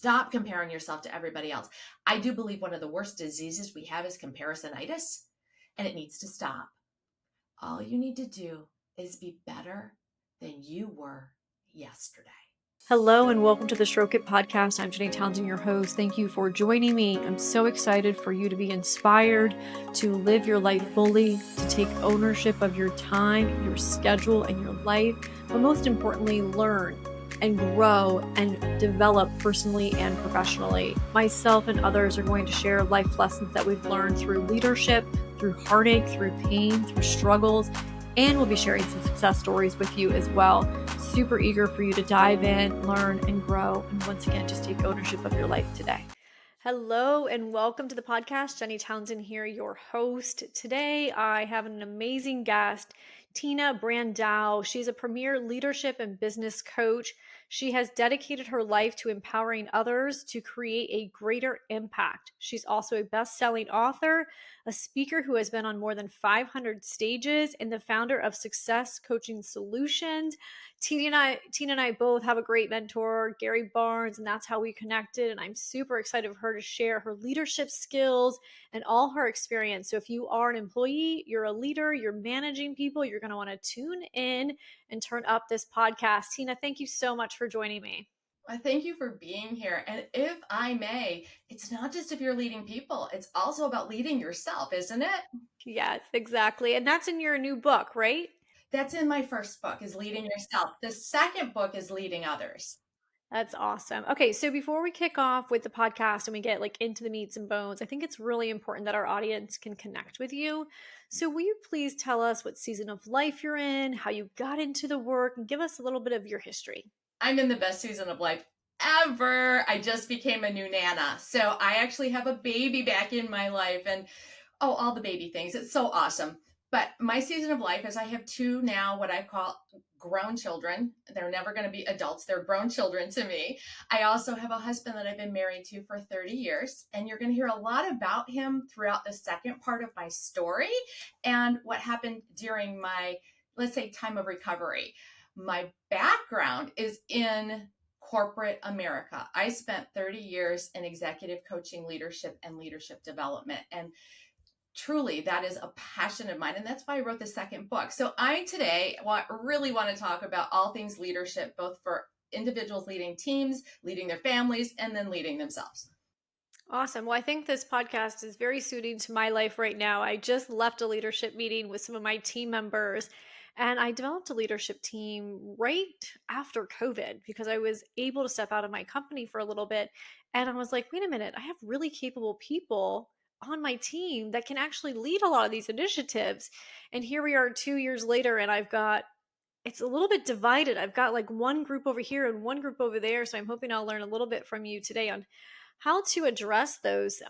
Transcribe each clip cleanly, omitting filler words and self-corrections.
Stop comparing yourself to everybody else. I do believe one of the worst diseases we have is comparisonitis, and it needs to stop. All you need to do is be better than you were yesterday. Hello and welcome to the Stroke It podcast. I'm Jenny Townsend, your host. Thank you for joining me. I'm so excited for you to be inspired to live your life fully, to take ownership of your time, your schedule, and your life, but most importantly, learn and grow and develop personally and professionally. Myself and others are going to share life lessons that we've learned through leadership, through heartache, through pain, through struggles, and we'll be sharing some success stories with you as well. Super eager for you to dive in, learn, and grow. And once again, just take ownership of your life today. Hello and welcome to the podcast. Jenny Townsend here, your host. Today, I have an amazing guest, Tina Brandau. She's a premier leadership and business coach. She has dedicated her life to empowering others to create a greater impact. She's also a best-selling author, a speaker who has been on more than 500 stages, and the founder of Success Coaching Solutions. Tina and I both have a great mentor, Gary Barnes, and that's how we connected. And I'm super excited for her to share her leadership skills and all her experience. So if you are an employee, you're a leader, you're managing people, you're going to want to tune in and turn up this podcast. Tina, thank you so much for joining me. I thank you for being here. And if I may, it's not just if you're leading people, it's also about leading yourself, isn't it? Yes, exactly. And that's in your new book, right? That's in my first book, is Leading Yourself. The second book is Leading Others. That's awesome. Okay, so before we kick off with the podcast and we get into the meats and bones, I think it's really important that our audience can connect with you. So will you please tell us what season of life you're in, how you got into the work, and give us a little bit of your history? I'm in the best season of life ever. I just became a new Nana. So I actually have a baby back in my life and all the baby things. It's so awesome. But my season of life is I have two now, what I call grown children. They're never going to be adults. They're grown children to me. I also have a husband that I've been married to for 30 years. And you're going to hear a lot about him throughout the second part of my story and what happened during my, let's say, time of recovery. My background is in corporate America. I spent 30 years in executive coaching, leadership, and leadership development. And truly, that is a passion of mine. And that's why I wrote the second book. So I today really want to talk about all things leadership, both for individuals leading teams, leading their families, and then leading themselves. Awesome. Well, I think this podcast is very suiting to my life right now. I just left a leadership meeting with some of my team members, and I developed a leadership team right after COVID because I was able to step out of my company for a little bit. And I was like, wait a minute, I have really capable people on my team that can actually lead a lot of these initiatives. And here we are 2 years later, and it's a little bit divided. I've got one group over here and one group over there. So I'm hoping I'll learn a little bit from you today on how to address those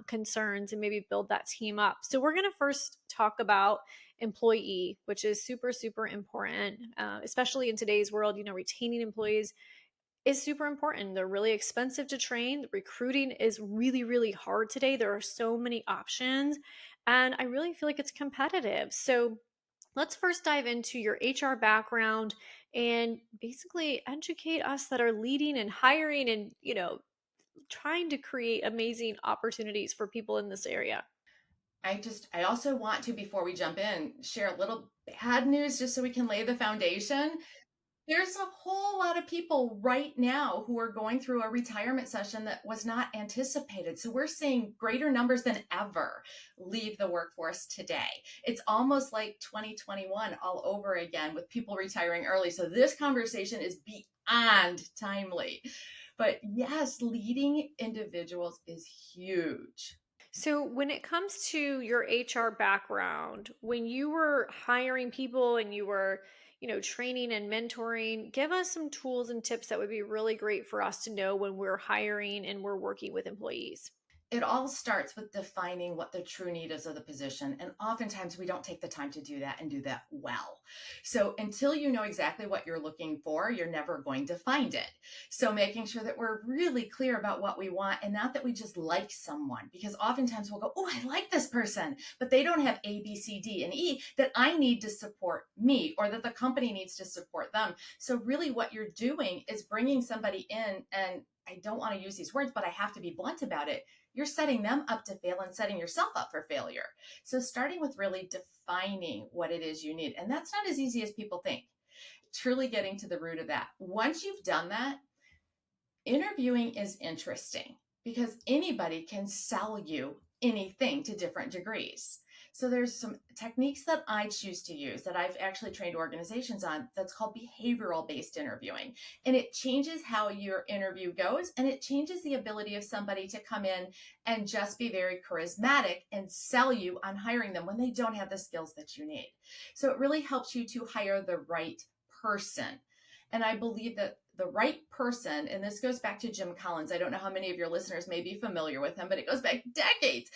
concerns and maybe build that team up. So we're going to first talk about employee, which is super, super important, especially in today's world. Retaining employees is super important. They're really expensive to train. Recruiting is really, really hard today. There are so many options, and I really feel like it's competitive. So let's first dive into your HR background and basically educate us that are leading and hiring and, trying to create amazing opportunities for people in this area. I also want to, before we jump in, share a little bad news just so we can lay the foundation. There's a whole lot of people right now who are going through a retirement session that was not anticipated. So we're seeing greater numbers than ever leave the workforce today. It's almost like 2021 all over again with people retiring early. So this conversation is beyond timely. But yes, leading individuals is huge. So, when it comes to your HR background, when you were hiring people and you were, training and mentoring, give us some tools and tips that would be really great for us to know when we're hiring and we're working with employees. It all starts with defining what the true need is of the position. And oftentimes we don't take the time to do that and do that well. So until you know exactly what you're looking for, you're never going to find it. So making sure that we're really clear about what we want and not that we just like someone, because oftentimes we'll go, oh, I like this person, but they don't have A, B, C, D, and E that I need to support me or that the company needs to support them. So really what you're doing is bringing somebody in and I don't want to use these words, but I have to be blunt about it. You're setting them up to fail and setting yourself up for failure. So starting with really defining what it is you need. And that's not as easy as people think. Truly getting to the root of that. Once you've done that, interviewing is interesting because anybody can sell you anything to different degrees. So there's some techniques that I choose to use that I've actually trained organizations on that's called behavioral based interviewing. And it changes how your interview goes, and it changes the ability of somebody to come in and just be very charismatic and sell you on hiring them when they don't have the skills that you need. So it really helps you to hire the right person. And I believe that the right person, and this goes back to Jim Collins. I don't know how many of your listeners may be familiar with him, but it goes back decades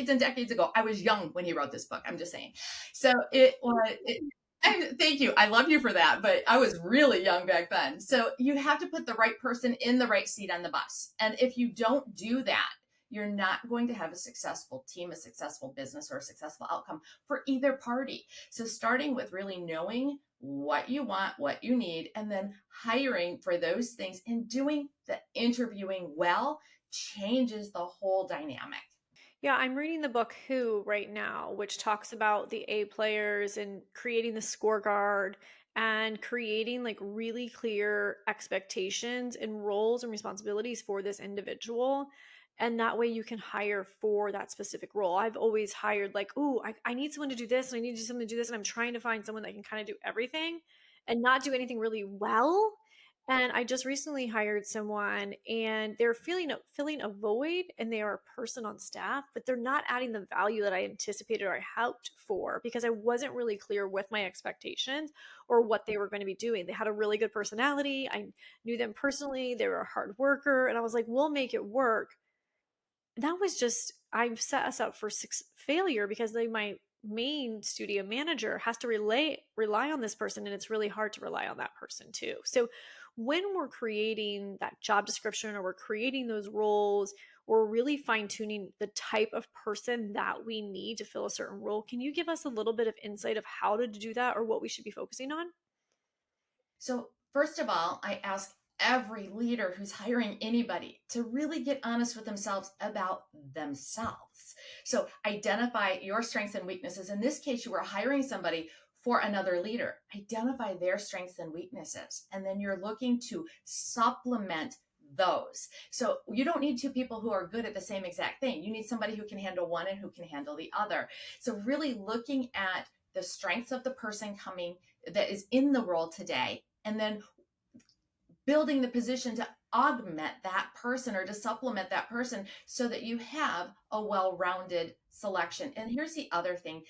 and decades ago. I was young when he wrote this book. I'm just saying. So thank you. I love you for that. But I was really young back then. So you have to put the right person in the right seat on the bus. And if you don't do that, you're not going to have a successful team, a successful business, or a successful outcome for either party. So starting with really knowing what you want, what you need, and then hiring for those things and doing the interviewing well changes the whole dynamic. Yeah, I'm reading the book Who right now, which talks about the A players and creating the scorecard and creating like really clear expectations and roles and responsibilities for this individual. And that way you can hire for that specific role. I've always hired like, ooh, I need someone to do this and I need to do someone to do this. And I'm trying to find someone that can kind of do everything and not do anything really well. And I just recently hired someone and they're filling a void and they are a person on staff, but they're not adding the value that I anticipated or I hoped for because I wasn't really clear with my expectations or what they were going to be doing. They had a really good personality. I knew them personally. They were a hard worker. And I was like, we'll make it work. That was just, I've set us up for failure because my main studio manager has to rely on this person, and it's really hard to rely on that person too. So when we're creating that job description or we're creating those roles, we're really fine-tuning the type of person that we need to fill a certain role. Can you give us a little bit of insight of how to do that or what we should be focusing on? So, first of all, I ask every leader who's hiring anybody to really get honest with themselves about themselves. So, identify your strengths and weaknesses. In this case, you were hiring somebody for another leader. Identify their strengths and weaknesses. And then you're looking to supplement those. So you don't need two people who are good at the same exact thing. You need somebody who can handle one and who can handle the other. So really looking at the strengths of the person coming that is in the role today, and then building the position to augment that person or to supplement that person so that you have a well-rounded selection. And here's the other thing.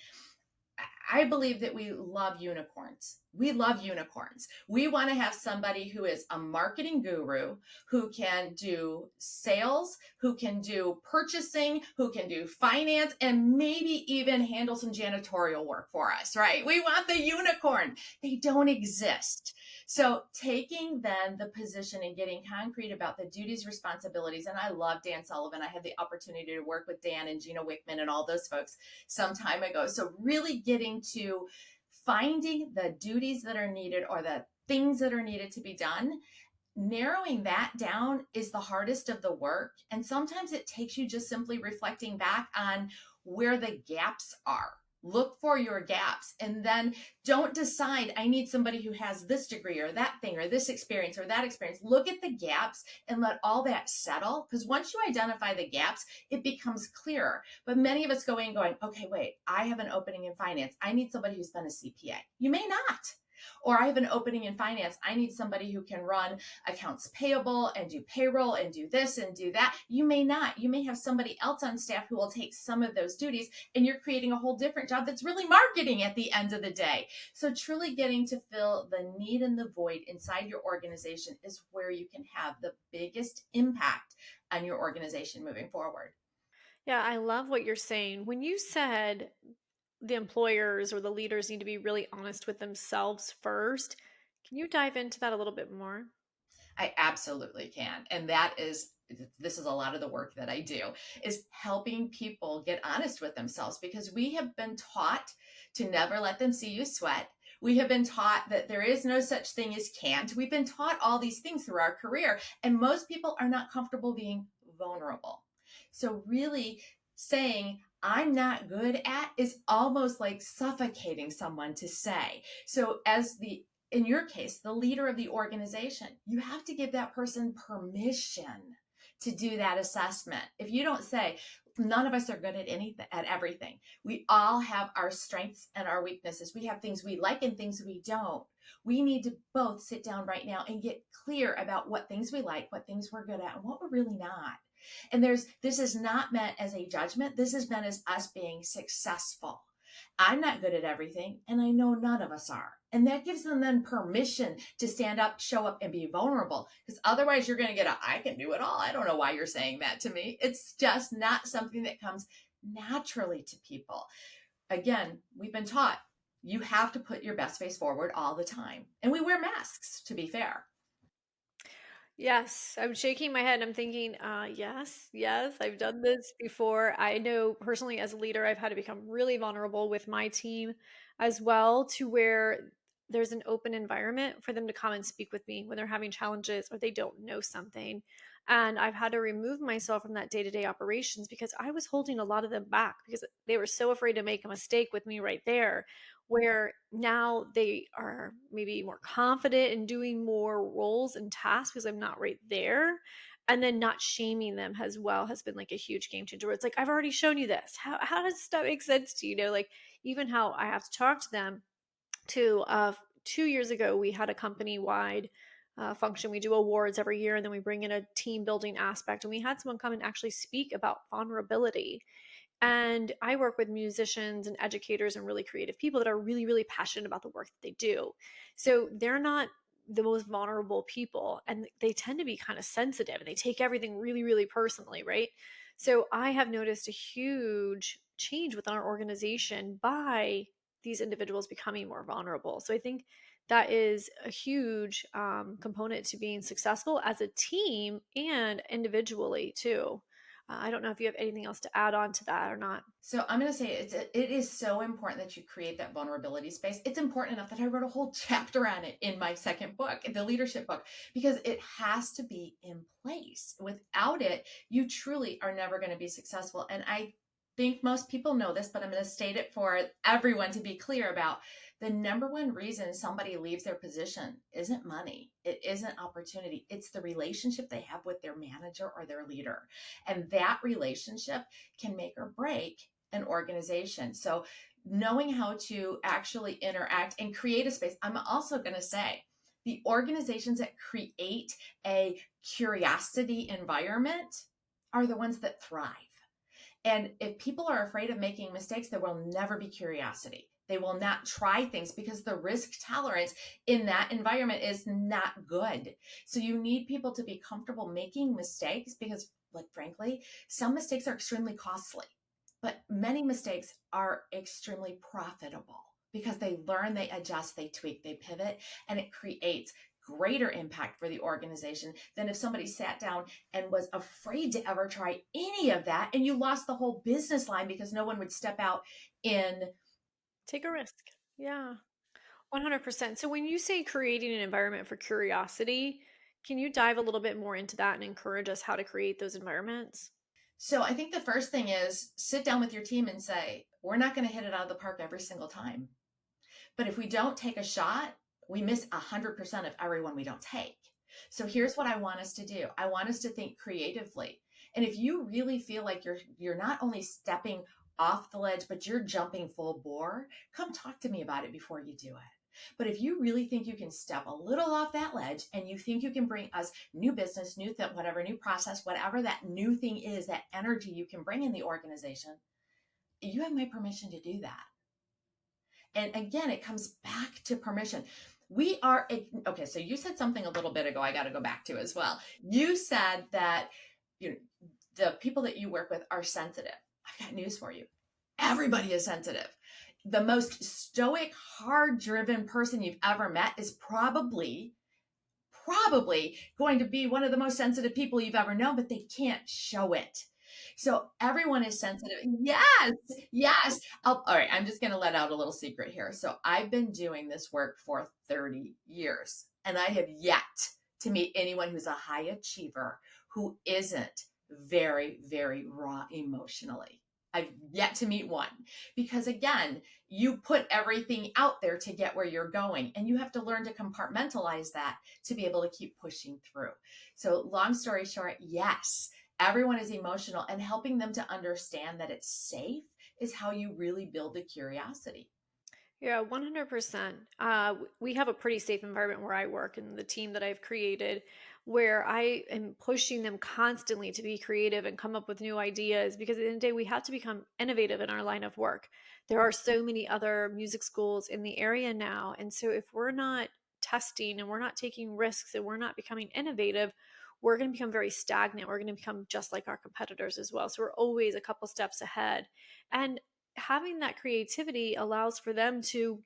I believe that we love unicorns. We love unicorns. We want to have somebody who is a marketing guru, who can do sales, who can do purchasing, who can do finance, and maybe even handle some janitorial work for us, right? We want the unicorn. They don't exist. So taking then the position and getting concrete about the duties, responsibilities, and I love Dan Sullivan. I had the opportunity to work with Dan and Gina Wickman and all those folks some time ago. So really getting to finding the duties that are needed or the things that are needed to be done. Narrowing that down is the hardest of the work. And sometimes it takes you just simply reflecting back on where the gaps are. Look for your gaps and then don't decide I need somebody who has this degree or that thing or this experience or that experience. Look at the gaps and let all that settle, because once you identify the gaps, it becomes clearer. But many of us go in going, okay, wait, I have an opening in finance. I need somebody who's been a CPA. You may not. Or I have an opening in finance. I need somebody who can run accounts payable and do payroll and do this and do that. You may not. You may have somebody else on staff who will take some of those duties, and you're creating a whole different job that's really marketing at the end of the day. So truly getting to fill the need and the void inside your organization is where you can have the biggest impact on your organization moving forward. Yeah, I love what you're saying. When you said the employers or the leaders need to be really honest with themselves first, can you dive into that a little bit more? I absolutely can. And this is a lot of the work that I do, is helping people get honest with themselves, because we have been taught to never let them see you sweat. We have been taught that there is no such thing as can't. We've been taught all these things through our career, and most people are not comfortable being vulnerable. So really saying, I'm not good at is almost like suffocating someone to say. So in your case, the leader of the organization, you have to give that person permission to do that assessment. If you don't say, none of us are good at anything, at everything. We all have our strengths and our weaknesses. We have things we like and things we don't. We need to both sit down right now and get clear about what things we like, what things we're good at, and what we're really not. And this is not meant as a judgment. This is meant as us being successful. I'm not good at everything, and I know none of us are. And that gives them then permission to stand up, show up, and be vulnerable. Because otherwise you're going to get I can do it all. I don't know why you're saying that to me. It's just not something that comes naturally to people. Again, we've been taught you have to put your best face forward all the time. And we wear masks, to be fair. Yes, I'm shaking my head. I'm thinking, yes, I've done this before. I know personally as a leader, I've had to become really vulnerable with my team as well, to where there's an open environment for them to come and speak with me when they're having challenges or they don't know something. And I've had to remove myself from that day-to-day operations because I was holding a lot of them back because they were so afraid to make a mistake with me right there, where now they are maybe more confident in doing more roles and tasks because I'm not right there. And then not shaming them as well has been like a huge game changer. Where it's like, I've already shown you this. How does that make sense to you? You know, like even how I have to talk to them to 2 years ago, we had a company wide function. We do awards every year, and then we bring in a team building aspect. And we had someone come and actually speak about vulnerability. And I work with musicians and educators and really creative people that are really, really passionate about the work that they do. So they're not the most vulnerable people, and they tend to be kind of sensitive and they take everything really, really personally, right? So I have noticed a huge change within our organization by these individuals becoming more vulnerable. So I think that is a huge component to being successful as a team and individually too. I don't know if you have anything else to add on to that or not. So I'm going to say it is so important that you create that vulnerability space. It's important enough that I wrote a whole chapter on it in my second book, the leadership book, because it has to be in place. Without it, you truly are never going to be successful. And I think most people know this, but I'm going to state it for everyone to be clear about. The number one reason somebody leaves their position isn't money. It isn't opportunity. It's the relationship they have with their manager or their leader. And that relationship can make or break an organization. So knowing how to actually interact and create a space. I'm also going to say the organizations that create a curiosity environment are the ones that thrive. And if people are afraid of making mistakes, there will never be curiosity. They will not try things because the risk tolerance in that environment is not good. So you need people to be comfortable making mistakes because, like, frankly, some mistakes are extremely costly, but many mistakes are extremely profitable because they learn, they adjust, they tweak, they pivot, and it creates greater impact for the organization than if somebody sat down and was afraid to ever try any of that and you lost the whole business line because no one would step out and take a risk. Yeah, 100%. So when you say creating an environment for curiosity, can you dive a little bit more into that and encourage us how to create those environments? So I think the first thing is sit down with your team and say, we're not going to hit it out of the park every single time. But if we don't take a shot, we miss 100% of everyone we don't take. So here's what I want us to do. I want us to think creatively. And if you really feel like you're not only stepping off the ledge, but you're jumping full bore, come talk to me about it before you do it. But if you really think you can step a little off that ledge and you think you can bring us new business, new thing, whatever, new process, whatever that new thing is, that energy you can bring in the organization, you have my permission to do that. And again, it comes back to permission. We are, okay, so you said something a little bit ago I got to go back to as well. You said that the people that you work with are sensitive. I've got news for you. Everybody is sensitive. The most stoic, hard-driven person you've ever met is probably going to be one of the most sensitive people you've ever known, but they can't show it. So everyone is sensitive. Yes, yes. All right, I'm just going to let out a little secret here. So I've been doing this work for 30 years, and I have yet to meet anyone who's a high achiever who isn't very, very raw emotionally. I've yet to meet one because, again, you put everything out there to get where you're going, and you have to learn to compartmentalize that to be able to keep pushing through. So, long story short, yes, everyone is emotional, and helping them to understand that it's safe is how you really build the curiosity. Yeah, 100%. We have a pretty safe environment where I work and the team that I've created, where I am pushing them constantly to be creative and come up with new ideas because at the end of the day, we have to become innovative in our line of work. There are so many other music schools in the area now. And so if we're not testing and we're not taking risks and we're not becoming innovative, we're going to become very stagnant. We're going to become just like our competitors as well. So we're always a couple steps ahead. And having that creativity allows for them to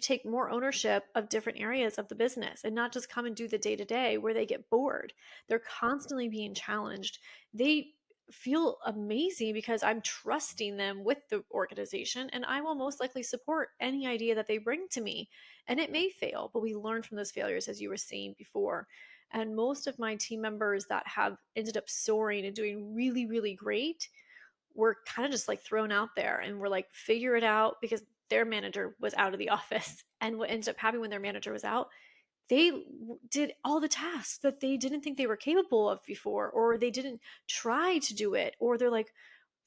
take more ownership of different areas of the business and not just come and do the day to day where they get bored. They're constantly being challenged. They feel amazing because I'm trusting them with the organization and I will most likely support any idea that they bring to me. And it may fail, but we learn from those failures, as you were saying before. And most of my team members that have ended up soaring and doing really, really great were kind of just like thrown out there and were like, figure it out because their manager was out of the office. And what ended up happening when their manager was out, they did all the tasks that they didn't think they were capable of before, or they didn't try to do it, or they're like,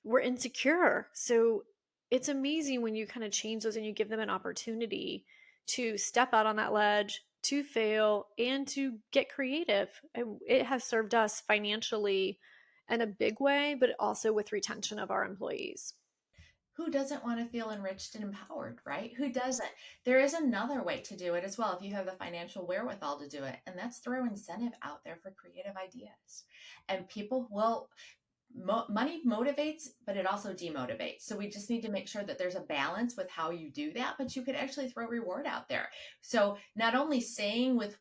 we're insecure. So it's amazing when you kind of change those and you give them an opportunity to step out on that ledge, to fail, and to get creative. And it has served us financially in a big way, but also with retention of our employees. Who doesn't want to feel enriched and empowered, right? Who doesn't? There is another way to do it as well if you have the financial wherewithal to do it, and that's throw incentive out there for creative ideas. And people will, money motivates, but it also demotivates. So we just need to make sure that there's a balance with how you do that, but you could actually throw reward out there. So not only saying with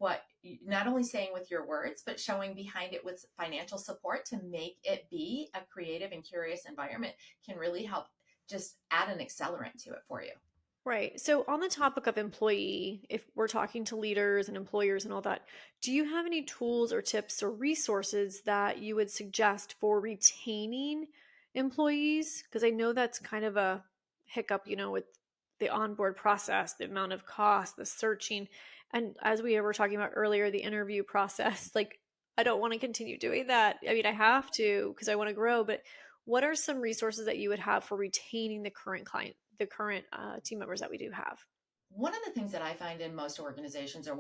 your words, but showing behind it with financial support to make it be a creative and curious environment can really help just add an accelerant to it for you. Right. So, on the topic of employee, if we're talking to leaders and employers and all that, do you have any tools or tips or resources that you would suggest for retaining employees? Because I know that's kind of a hiccup, with the onboard process, the amount of cost, the searching. And as we were talking about earlier, the interview process, like, I don't want to continue doing that. I mean, I have to because I want to grow, but what are some resources that you would have for retaining the current client, the current team members that we do have? One of the things that I find in most organizations, or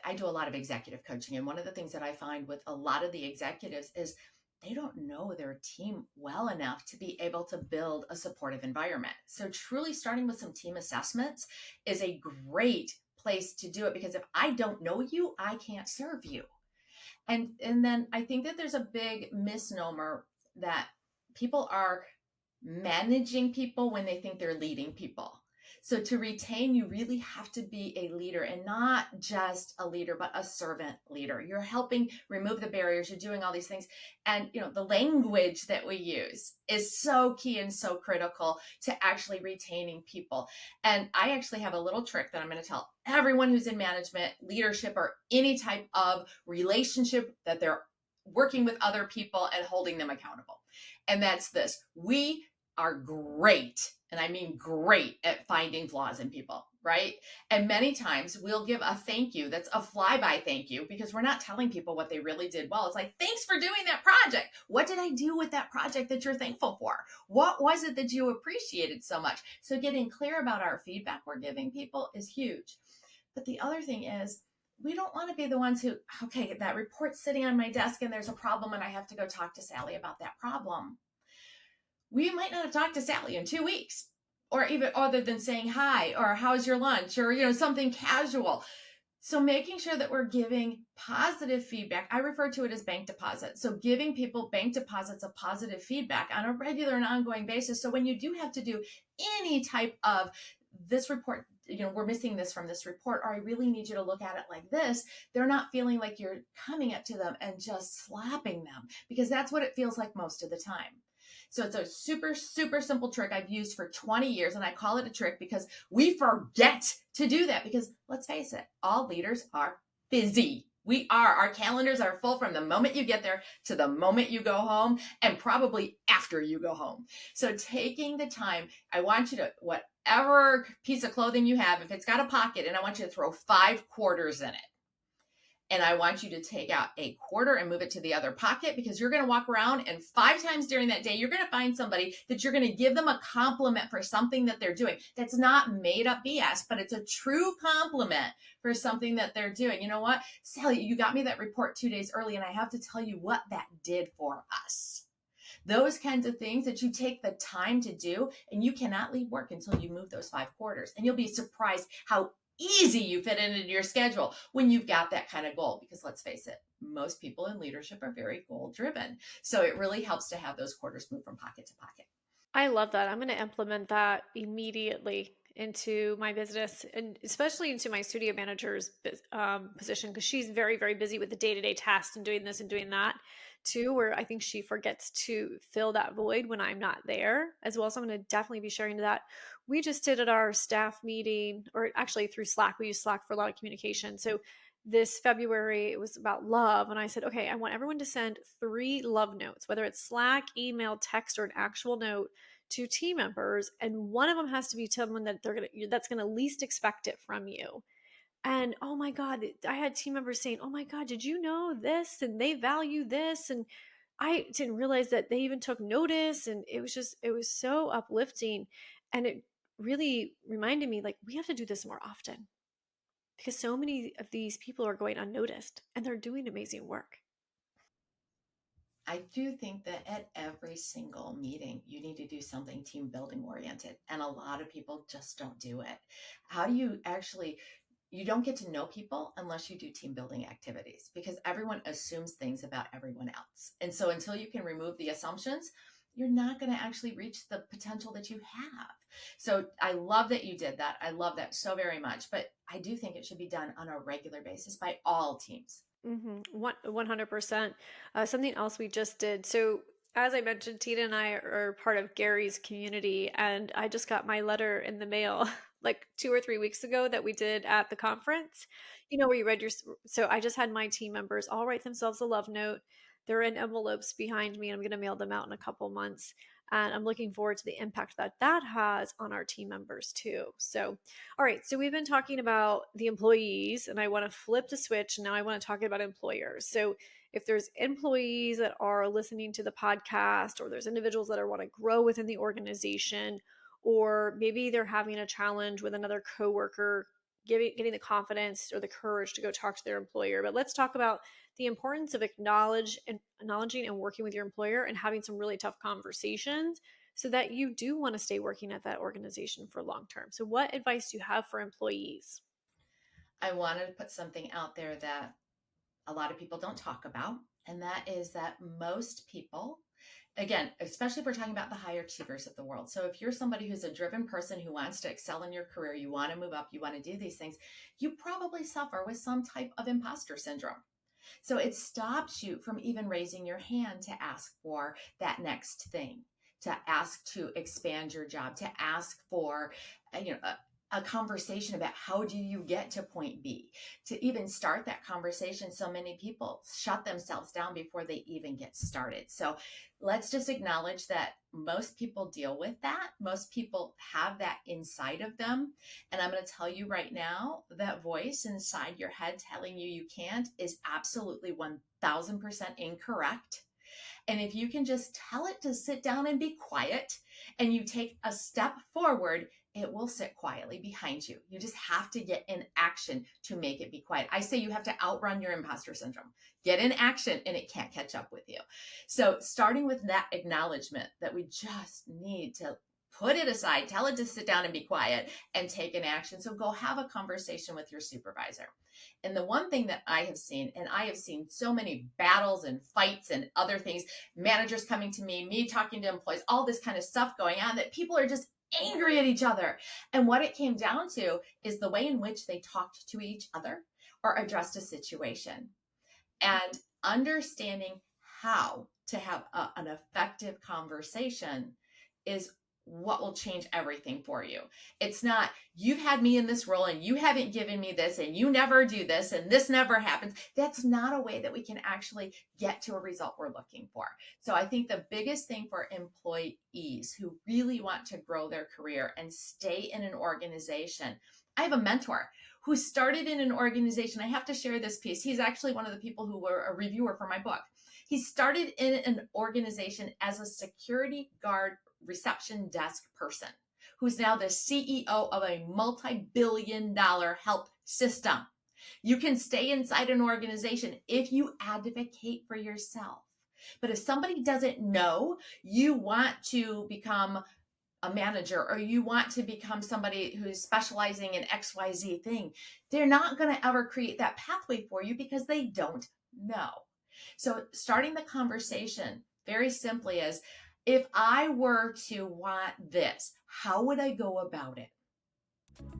I do a lot of executive coaching, and one of the things that I find with a lot of the executives is they don't know their team well enough to be able to build a supportive environment. So, truly starting with some team assessments is a great place to do it because if I don't know you, I can't serve you. And then I think that there's a big misnomer that people are managing people when they think they're leading people. So to retain, you really have to be a leader, and not just a leader, but a servant leader. You're helping remove the barriers. You're doing all these things. And, the language that we use is so key and so critical to actually retaining people. And I actually have a little trick that I'm going to tell everyone who's in management, leadership, or any type of relationship that they're working with other people and holding them accountable. And that's this: we are great, and I mean great, at finding flaws in people, right? And many times we'll give a thank you that's a flyby thank you because we're not telling people what they really did well. It's like, thanks for doing that project. What did I do with that project that you're thankful for? What was it that you appreciated so much? So getting clear about our feedback we're giving people is huge. But the other thing is, we don't want to be the ones who, okay, that report's sitting on my desk and there's a problem and I have to go talk to Sally about that problem. We might not have talked to Sally in 2 weeks, or even other than saying hi or how's your lunch, or something casual. So making sure that we're giving positive feedback. I refer to it as bank deposits. So giving people bank deposits of positive feedback on a regular and ongoing basis. So when you do have to do any type of, this report we're missing this from this report, or I really need you to look at it like this. They're not feeling like you're coming up to them and just slapping them, because that's what it feels like most of the time. So it's a super, super simple trick I've used for 20 years. And I call it a trick because we forget to do that, because let's face it, all leaders are busy. We are. Our calendars are full from the moment you get there to the moment you go home, and probably after you go home. So taking the time, I want you to, whatever piece of clothing you have, if it's got a pocket, and I want you to throw 5 quarters in it. And I want you to take out a quarter and move it to the other pocket, because you're going to walk around, and 5 times during that day, you're going to find somebody that you're going to give them a compliment for something that they're doing. That's not made up BS, but it's a true compliment for something that they're doing. You know what, Sally, you got me that report 2 days early, and I have to tell you what that did for us. Those kinds of things that you take the time to do, and you cannot leave work until you move those 5 quarters. And you'll be surprised how easy you fit it into your schedule when you've got that kind of goal. Because let's face it, most people in leadership are very goal driven. So it really helps to have those quarters move from pocket to pocket. I love that. I'm going to implement that immediately into my business, and especially into my studio manager's position, because she's very, very busy with the day-to-day tasks and doing this and doing that too, where I think she forgets to fill that void when I'm not there as well. So I'm going to definitely be sharing that. We just did at our staff meeting, or actually through Slack. We use Slack for a lot of communication. So this February, it was about love. And I said, okay, I want everyone to send 3 love notes, whether it's Slack, email, text, or an actual note, to team members. And one of them has to be someone that that's going to least expect it from you. And oh my God, I had team members saying, oh my God, did you know this? And they value this. And I didn't realize that they even took notice. And it was so uplifting. And it really reminded me, like, we have to do this more often, because so many of these people are going unnoticed and they're doing amazing work. I do think that at every single meeting, you need to do something team building oriented. And a lot of people just don't do it. How do you actually, you don't get to know people unless you do team building activities, because everyone assumes things about everyone else. And so until you can remove the assumptions, you're not going to actually reach the potential that you have. So I love that you did that. I love that so very much. But I do think it should be done on a regular basis by all teams. 100%. Something else we just did. So, as I mentioned, Tina and I are part of Gary's community, and I just got my letter in the mail like 2 or 3 weeks ago that we did at the conference. Where you read your. So, I just had my team members all write themselves a love note. They're in envelopes behind me, and I'm going to mail them out in a couple months. And I'm looking forward to the impact that has on our team members too. So, all right. So we've been talking about the employees, and I want to flip the switch. Now I want to talk about employers. So if there's employees that are listening to the podcast, or there's individuals that want to grow within the organization, or maybe they're having a challenge with another coworker, getting the confidence or the courage to go talk to their employer. But let's talk about the importance of acknowledging and working with your employer and having some really tough conversations so that you do want to stay working at that organization for long term. So what advice do you have for employees? I wanted to put something out there that a lot of people don't talk about, and that is that most people, again, especially if we're talking about the high achievers of the world. So if you're somebody who's a driven person who wants to excel in your career, you want to move up, you want to do these things, you probably suffer with some type of imposter syndrome. So it stops you from even raising your hand to ask for that next thing, to ask to expand your job, to ask for, a conversation about how do you get to point B, to even start that conversation. So many people shut themselves down before they even get started. So let's just acknowledge that most people deal with that. Most people have that inside of them. And I'm going to tell you right now, that voice inside your head telling you you can't is absolutely 1000% incorrect. And if you can just tell it to sit down and be quiet, and you take a step forward, it will sit quietly behind you. You just have to get in action to make it be quiet. I say you have to outrun your imposter syndrome. Get in action and it can't catch up with you. So starting with that acknowledgement that we just need to put it aside, tell it to sit down and be quiet, and take an action. So go have a conversation with your supervisor. And the one thing that I have seen, and I have seen so many battles and fights and other things, managers coming to me talking to employees, all this kind of stuff going on, that people are just angry at each other. And what it came down to is the way in which they talked to each other or addressed a situation. And understanding how to have an effective conversation is what will change everything for you. It's not, you've had me in this role and you haven't given me this and you never do this and this never happens. That's not a way that we can actually get to a result we're looking for. So I think the biggest thing for employees who really want to grow their career and stay in an organization, I have a mentor who started in an organization. I have to share this piece. He's actually one of the people who were a reviewer for my book. He started in an organization as a security guard reception desk person, who's now the CEO of a multi-billion-dollar health system. You can stay inside an organization if you advocate for yourself. But if somebody doesn't know you want to become a manager or you want to become somebody who's specializing in XYZ thing, they're not going to ever create that pathway for you because they don't know. So starting the conversation very simply is, if I were to want this, how would I go about it?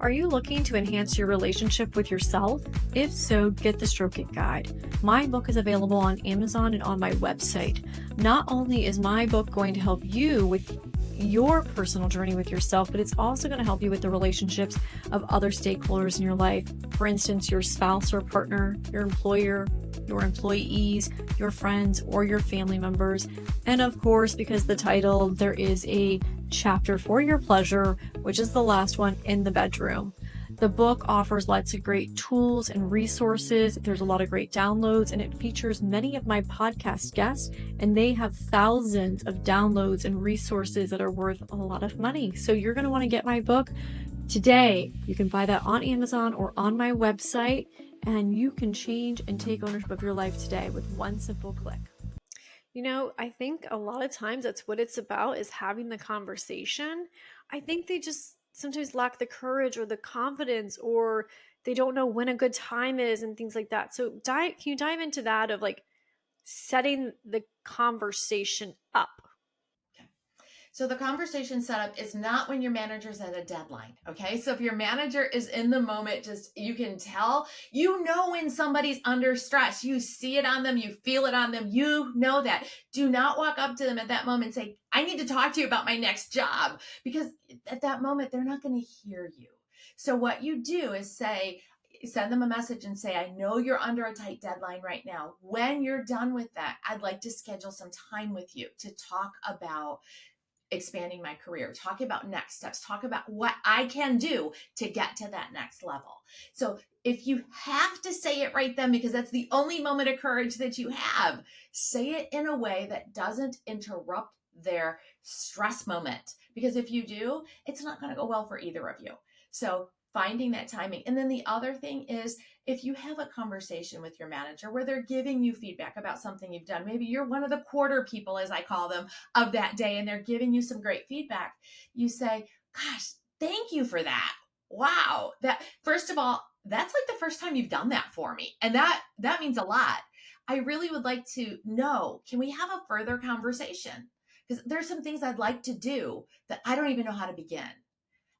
Are you looking to enhance your relationship with yourself? If so, get the Stroke It Guide. My book is available on Amazon and on my website. Not only is my book going to help you with your personal journey with yourself, but it's also going to help you with the relationships of other stakeholders in your life. For instance, your spouse or partner, your employer, your employees, your friends, or your family members. And of course, because the title, there is a chapter for your pleasure, which is the last one, in the bedroom. The book offers lots of great tools and resources. There's a lot of great downloads, and it features many of my podcast guests, and they have thousands of downloads and resources that are worth a lot of money. So you're going to want to get my book today. You can buy that on Amazon or on my website, and you can change and take ownership of your life today with one simple click. You know, I think a lot of times that's what it's about, is having the conversation. I think they just sometimes lack the courage or the confidence, or they don't know when a good time is and things like that. So can you dive into that of like setting the conversation up? So the conversation setup is not when your manager's at a deadline, okay? So if your manager is in the moment, just, you can tell, you know when somebody's under stress. You see it on them, you feel it on them, you know that. Do not walk up to them at that moment and say, I need to talk to you about my next job, because at that moment, they're not going to hear you. So what you do is send them a message and say, I know you're under a tight deadline right now. When you're done with that, I'd like to schedule some time with you to talk about expanding my career, talk about next steps, talk about what I can do to get to that next level. So if you have to say it right then, because that's the only moment of courage that you have, say it in a way that doesn't interrupt their stress moment. Because if you do, it's not going to go well for either of you. So finding that timing. And then the other thing is, if you have a conversation with your manager where they're giving you feedback about something you've done, maybe you're one of the quarter people, as I call them, of that day, and they're giving you some great feedback, you say, gosh, thank you for that. Wow. That, first of all, that's like the first time you've done that for me. And that means a lot. I really would like to know, can we have a further conversation? Because there's some things I'd like to do that I don't even know how to begin.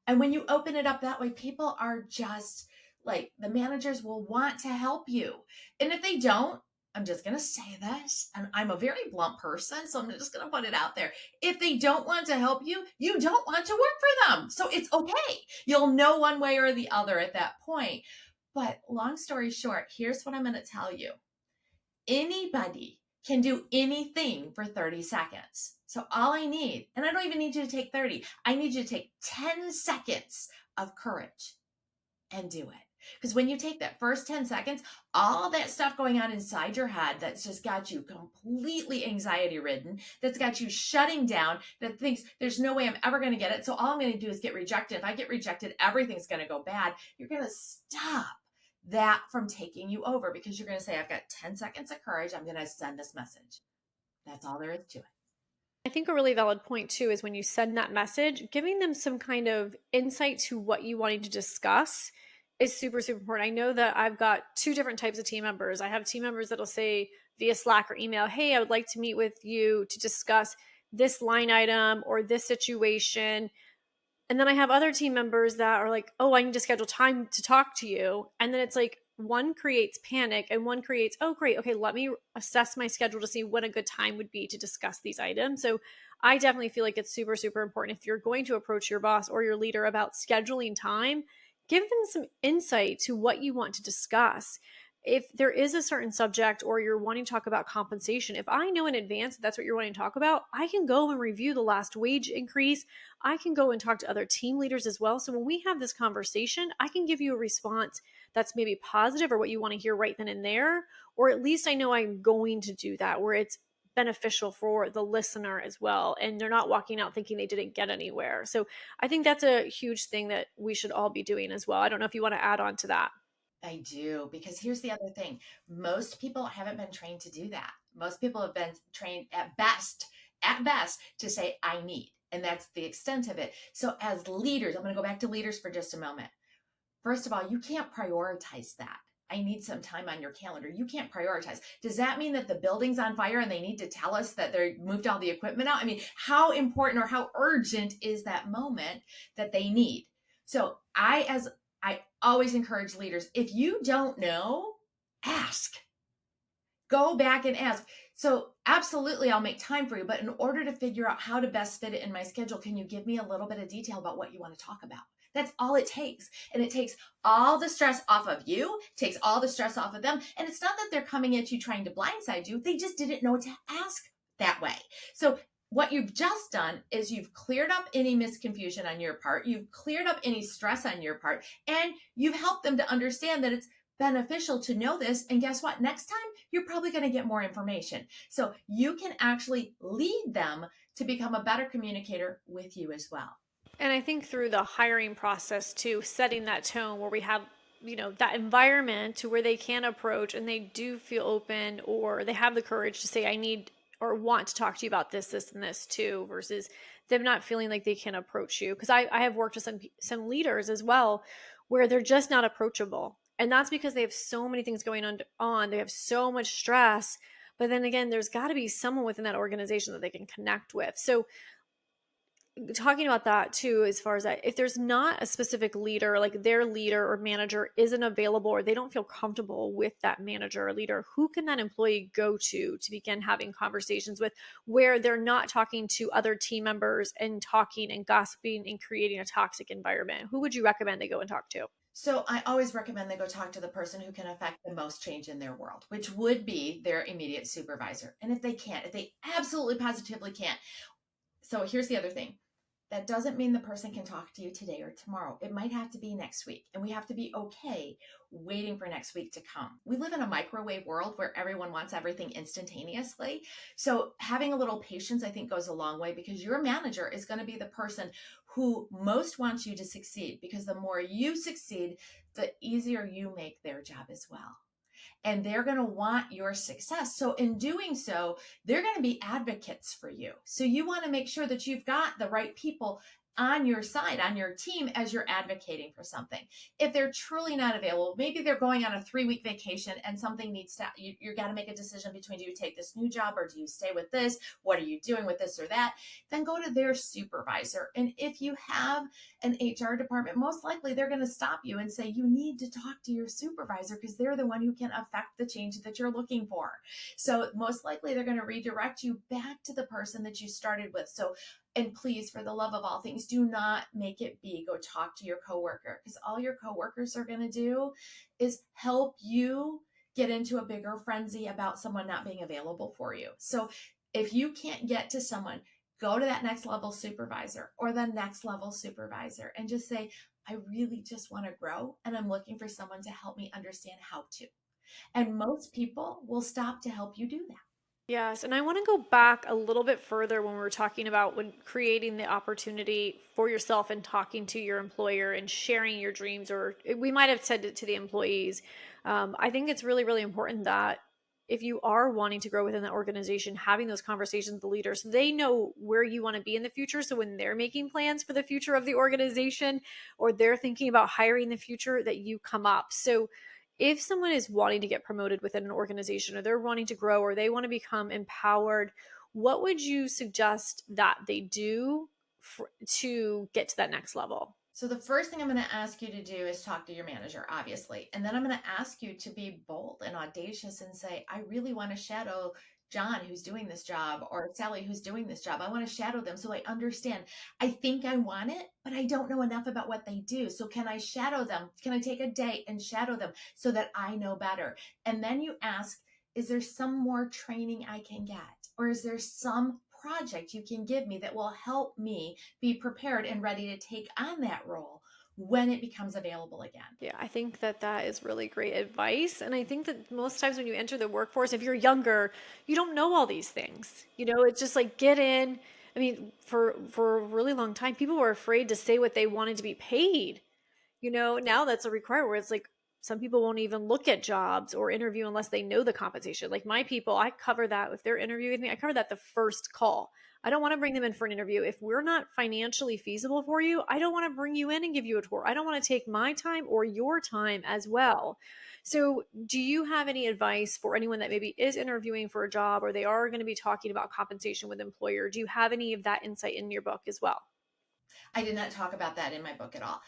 And when you open it up that way, people are just like, the managers will want to help you. And if they don't, I'm just going to say this, and I'm a very blunt person, so I'm just going to put it out there. If they don't want to help you, you don't want to work for them. So it's okay. You'll know one way or the other at that point. But long story short, here's what I'm going to tell you. Anybody can do anything for 30 seconds. So all I need, and I don't even need you to take 30, I need you to take 10 seconds of courage and do it. Because when you take that first 10 seconds, all that stuff going on inside your head that's just got you completely anxiety ridden, that's got you shutting down, that thinks there's no way I'm ever going to get it, so all I'm going to do is get rejected. If I get rejected, everything's going to go bad. You're going to stop that from taking you over, because you're going to say, I've got 10 seconds of courage. I'm going to send this message. That's all there is to it. I think a really valid point too is when you send that message, giving them some kind of insight to what you wanted to discuss is super, super important. I know that I've got two different types of team members. I have team members that'll say via Slack or email, hey, I would like to meet with you to discuss this line item or this situation. And then I have other team members that are like, oh, I need to schedule time to talk to you. And then it's like one creates panic and one creates, oh, great. Okay, let me assess my schedule to see when a good time would be to discuss these items. So I definitely feel like it's super, super important if you're going to approach your boss or your leader about scheduling time, give them some insight to what you want to discuss. If there is a certain subject or you're wanting to talk about compensation, if I know in advance that that's what you're wanting to talk about, I can go and review the last wage increase. I can go and talk to other team leaders as well. So when we have this conversation, I can give you a response that's maybe positive or what you want to hear right then and there, or at least I know I'm going to do that where it's beneficial for the listener as well. And they're not walking out thinking they didn't get anywhere. So I think that's a huge thing that we should all be doing as well. I don't know if you want to add on to that. I do, because here's the other thing. Most people haven't been trained to do that. Most people have been trained at best to say, I need. And that's the extent of it. So as leaders, I'm going to go back to leaders for just a moment. First of all, you can't prioritize that. I need some time on your calendar. You can't prioritize. Does that mean that the building's on fire and they need to tell us that they moved all the equipment out? I mean, how important or how urgent is that moment that they need? So I always encourage leaders, if you don't know, ask. Go back and ask. So absolutely, I'll make time for you. But in order to figure out how to best fit it in my schedule, can you give me a little bit of detail about what you want to talk about? That's all it takes. And it takes all the stress off of you, takes all the stress off of them. And it's not that they're coming at you trying to blindside you. They just didn't know to ask that way. So what you've just done is you've cleared up any misconfusion on your part. You've cleared up any stress on your part, and you've helped them to understand that it's beneficial to know this. And guess what? Next time, you're probably going to get more information. So you can actually lead them to become a better communicator with you as well. And I think through the hiring process too, setting that tone where we have, that environment to where they can approach and they do feel open or they have the courage to say, I need or want to talk to you about this, this, and this too, versus them not feeling like they can approach you. Because I have worked with some leaders as well where they're just not approachable. And that's because they have so many things going on. They have so much stress. But then again, there's got to be someone within that organization that they can connect with. So talking about that too, as far as that, if there's not a specific leader, like their leader or manager isn't available or they don't feel comfortable with that manager or leader, who can that employee go to begin having conversations with where they're not talking to other team members and talking and gossiping and creating a toxic environment? Who would you recommend they go and talk to? So I always recommend they go talk to the person who can affect the most change in their world, which would be their immediate supervisor. And if they absolutely positively can't. So here's the other thing. That doesn't mean the person can talk to you today or tomorrow. It might have to be next week. And we have to be okay waiting for next week to come. We live in a microwave world where everyone wants everything instantaneously. So having a little patience, I think, goes a long way, because your manager is going to be the person who most wants you to succeed, because the more you succeed, the easier you make their job as well. And they're going to want your success. So in doing so, they're going to be advocates for you. So you want to make sure that you've got the right people on your side, on your team, as you're advocating for something. If they're truly not available, maybe they're going on a 3-week vacation and something needs to, you got to make a decision between, do you take this new job or do you stay with this? What are you doing with this or that? Then go to their supervisor. And if you have an HR department, most likely they're going to stop you and say, you need to talk to your supervisor because they're the one who can affect the change that you're looking for. So most likely they're going to redirect you back to the person that you started with. So, and please, for the love of all things, do not make it be go talk to your coworker, because all your coworkers are going to do is help you get into a bigger frenzy about someone not being available for you. So if you can't get to someone, go to that next level supervisor or the next level supervisor and just say, I really just want to grow and I'm looking for someone to help me understand how to. And most people will stop to help you do that. Yes, and I want to go back a little bit further when we're talking about when creating the opportunity for yourself and talking to your employer and sharing your dreams, or we might have said it to the employees. I think it's really, really important that if you are wanting to grow within the organization, having those conversations with the leaders, they know where you want to be in the future. So when they're making plans for the future of the organization or they're thinking about hiring in the future, that you come up. So if someone is wanting to get promoted within an organization or they're wanting to grow or they want to become empowered, what would you suggest that they do to get to that next level? So the first thing I'm going to ask you to do is talk to your manager, obviously. And then I'm going to ask you to be bold and audacious and say, I really want to shadow John, who's doing this job, or Sally, who's doing this job. I want to shadow them so I understand. I think I want it, but I don't know enough about what they do. So can I shadow them? Can I take a day and shadow them so that I know better? And then you ask, is there some more training I can get? Or is there some project you can give me that will help me be prepared and ready to take on that role when it becomes available again? Yeah, I think that that is really great advice. And I think that most times when you enter the workforce, if you're younger, you don't know all these things. It's just like get in. I mean, for a really long time, people were afraid to say what they wanted to be paid. Now that's a requirement where it's like some people won't even look at jobs or interview unless they know the compensation. Like my people, I cover that if they're interviewing me, I cover that the first call. I don't want to bring them in for an interview. If we're not financially feasible for you, I don't want to bring you in and give you a tour. I don't want to take my time or your time as well. So, do you have any advice for anyone that maybe is interviewing for a job or they are going to be talking about compensation with employer? Do you have any of that insight in your book as well? I did not talk about that in my book at all.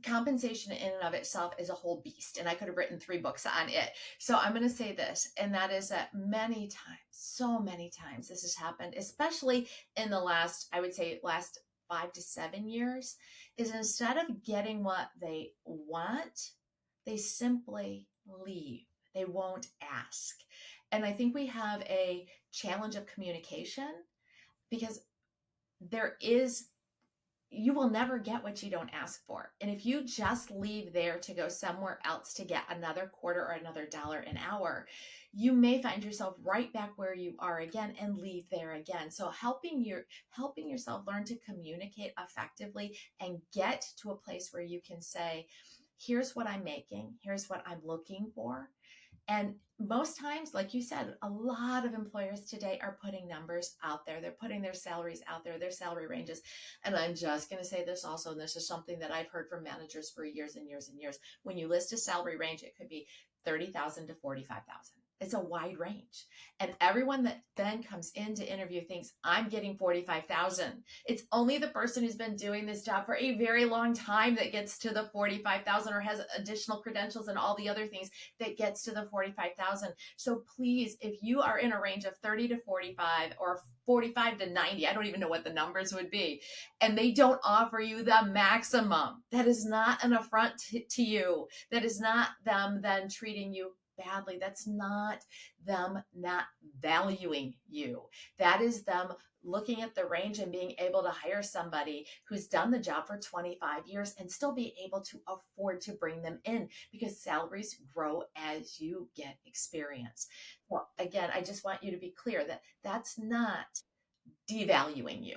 Compensation in and of itself is a whole beast, and I could have written 3 books on it. So I'm going to say this, and that is that many times, so many times, this has happened, especially in the last, I would say, last 5 to 7 years, is instead of getting what they want, they simply leave. They won't ask. And I think we have a challenge of communication because there is you will never get what you don't ask for. And if you just leave there to go somewhere else to get another quarter or another dollar an hour, you may find yourself right back where you are again and leave there again. So helping yourself learn to communicate effectively and get to a place where you can say, here's what I'm making, here's what I'm looking for. And most times, like you said, a lot of employers today are putting numbers out there. They're putting their salaries out there, their salary ranges. And I'm just going to say this also, and this is something that I've heard from managers for years and years and years. When you list a salary range, it could be 30,000 to 45,000. It's a wide range. And everyone that then comes in to interview thinks, I'm getting 45,000. It's only the person who's been doing this job for a very long time that gets to the 45,000 or has additional credentials and all the other things that gets to the 45,000. So please, if you are in a range of 30 to 45 or 45 to 90, I don't even know what the numbers would be, and they don't offer you the maximum, that is not an affront to you. That is not them then treating you badly. That's not them not valuing you. That is them looking at the range and being able to hire somebody who's done the job for 25 years and still be able to afford to bring them in, because salaries grow as you get experience. Well, again, I just want you to be clear that that's not devaluing you.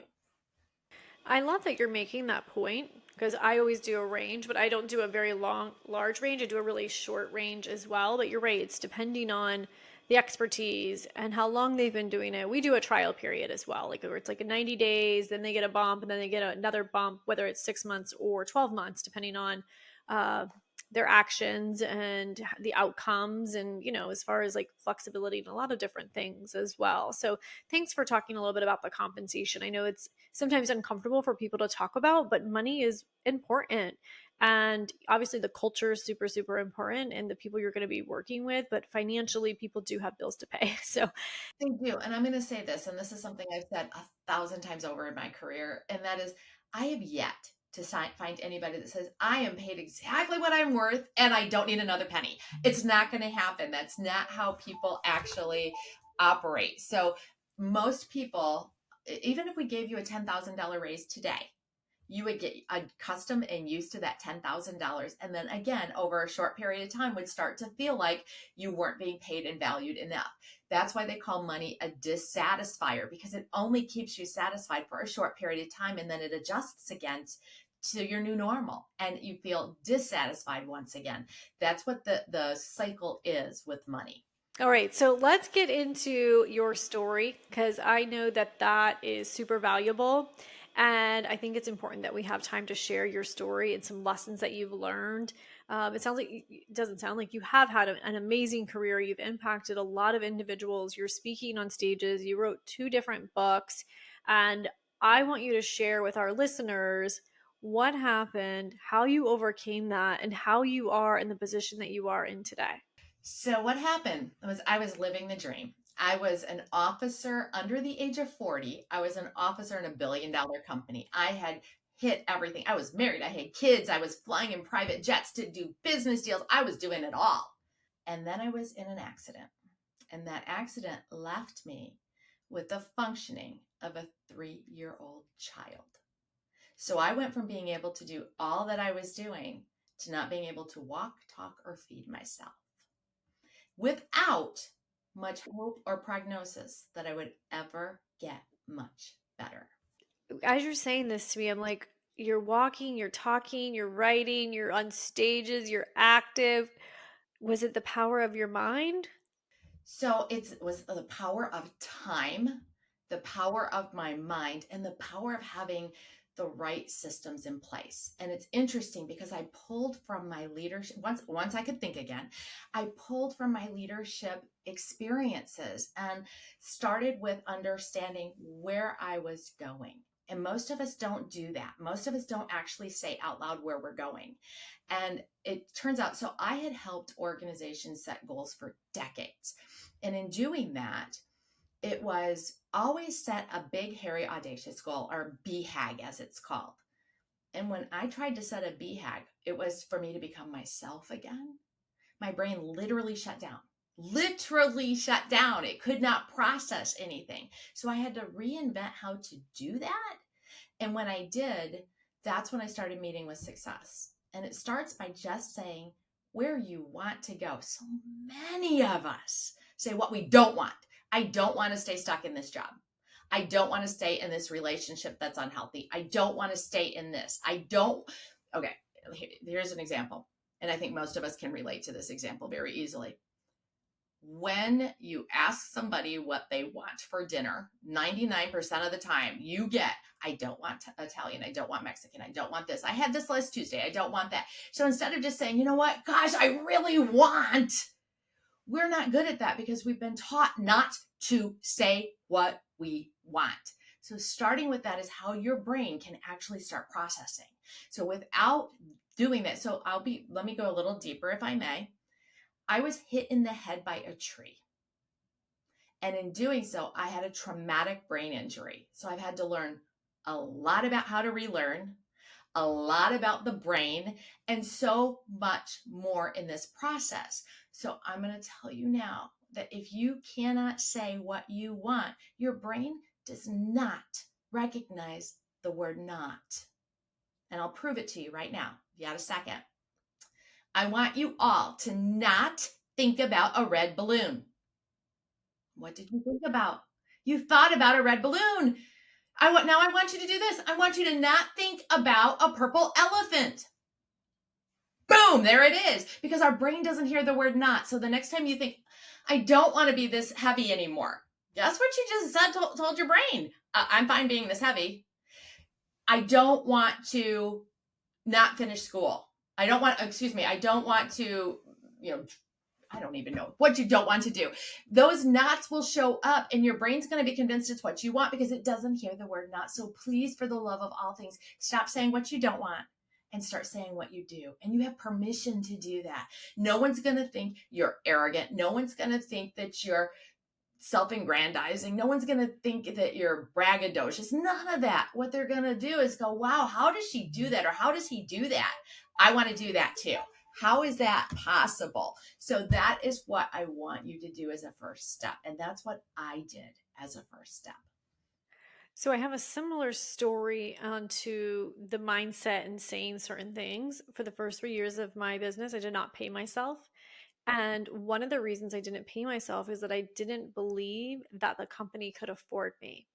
I love that you're making that point because I always do a range, but I don't do a very large range. I do a really short range as well. But you're right, it's depending on the expertise and how long they've been doing it. We do a trial period as well, like where it's like a 90 days, then they get a bump, and then they get another bump, whether it's 6 months or 12 months, depending on uh, their actions and the outcomes, and as far as like flexibility and a lot of different things as well. So thanks for talking a little bit about the compensation. I know it's sometimes uncomfortable for people to talk about, but money is important. And obviously the culture is super, super important and the people you're going to be working with, but financially people do have bills to pay. So They do. And I'm going to say this, and this is something I've said 1,000 times over in my career, and that is, I have yet to find anybody that says, I am paid exactly what I'm worth and I don't need another penny. It's not going to happen. That's not how people actually operate. So most people, even if we gave you a $10,000 raise today, you would get accustomed and used to that $10,000. And then again, over a short period of time, would start to feel like you weren't being paid and valued enough. That's why they call money a dissatisfier, because it only keeps you satisfied for a short period of time. And then it adjusts again to your new normal and you feel dissatisfied once again. That's what the cycle is with money. all right, so let's get into your story because I know that that is super valuable. And I think it's important that we have time to share your story and some lessons that you've learned. It doesn't sound like you have had an amazing career. You've impacted a lot of individuals. You're speaking on stages. You wrote 2 different books. And I want you to share with our listeners what happened, how you overcame that, and how you are in the position that you are in today. So what happened was I was living the dream. I was an officer under the age of 40. I was an officer in a billion-dollar company. I had hit everything. I was married. I had kids. I was flying in private jets to do business deals. I was doing it all. And then I was in an accident. And that accident left me with the functioning of a 3-year-old child. So I went from being able to do all that I was doing to not being able to walk, talk, or feed myself without much hope or prognosis that I would ever get much better. As you're saying this to me, I'm like, you're walking, you're talking, you're writing, you're on stages, you're active. Was it the power of your mind? So it was the power of time, the power of my mind, and the power of having the right systems in place. And it's interesting because I pulled from my leadership once I could think again. I pulled from my leadership experiences and started with understanding where I was going. And most of us don't do that. Most of us don't actually say out loud where we're going. And it turns out, so I had helped organizations set goals for decades. And in doing that, it was always set a big, hairy, audacious goal, or BHAG as it's called. And when I tried to set a BHAG, it was for me to become myself again. My brain literally shut down. Literally shut down. It could not process anything. So I had to reinvent how to do that. And when I did, that's when I started meeting with success. And it starts by just saying where you want to go. So many of us say what we don't want. I don't want to stay stuck in this job. I don't want to stay in this relationship that's unhealthy. I don't want to stay in this. Okay, here's an example. And I think most of us can relate to this example very easily. When you ask somebody what they want for dinner, 99% of the time you get, I don't want Italian, I don't want Mexican, I don't want this. I had this last Tuesday, I don't want that. So instead of just saying, you know what, gosh, I really want, we're not good at that because we've been taught not to say what we want. So starting with that is how your brain can actually start processing. So without doing that, let me go a little deeper if I may. I was hit in the head by a tree. And in doing so, I had a traumatic brain injury. So I've had to learn a lot about how to relearn, a lot about the brain, and so much more in this process. So I'm going to tell you now that if you cannot say what you want, your brain does not recognize the word not. And I'll prove it to you right now. You got a second? I want you all to not think about a red balloon. What did you think about? You thought about a red balloon. Now I want you to do this. I want you to not think about a purple elephant. Boom, there it is. Because our brain doesn't hear the word not. So the next time you think, I don't want to be this heavy anymore. Guess what you just said, told your brain? I'm fine being this heavy. I don't want to not finish school. I don't want to, I don't even know what you don't want to do. Those knots will show up and your brain's going to be convinced it's what you want because it doesn't hear the word not. So please, for the love of all things, stop saying what you don't want and start saying what you do. And you have permission to do that. No one's going to think you're arrogant. No one's going to think that you're self-aggrandizing. No one's going to think that you're braggadocious. None of that. What they're going to do is go, wow, how does she do that? Or how does he do that? I want to do that too. How is that possible? So that is what I want you to do as a first step. And that's what I did as a first step. So I have a similar story onto the mindset and saying certain things. For the first 3 years of my business, I did not pay myself. And one of the reasons I didn't pay myself is that I didn't believe that the company could afford me.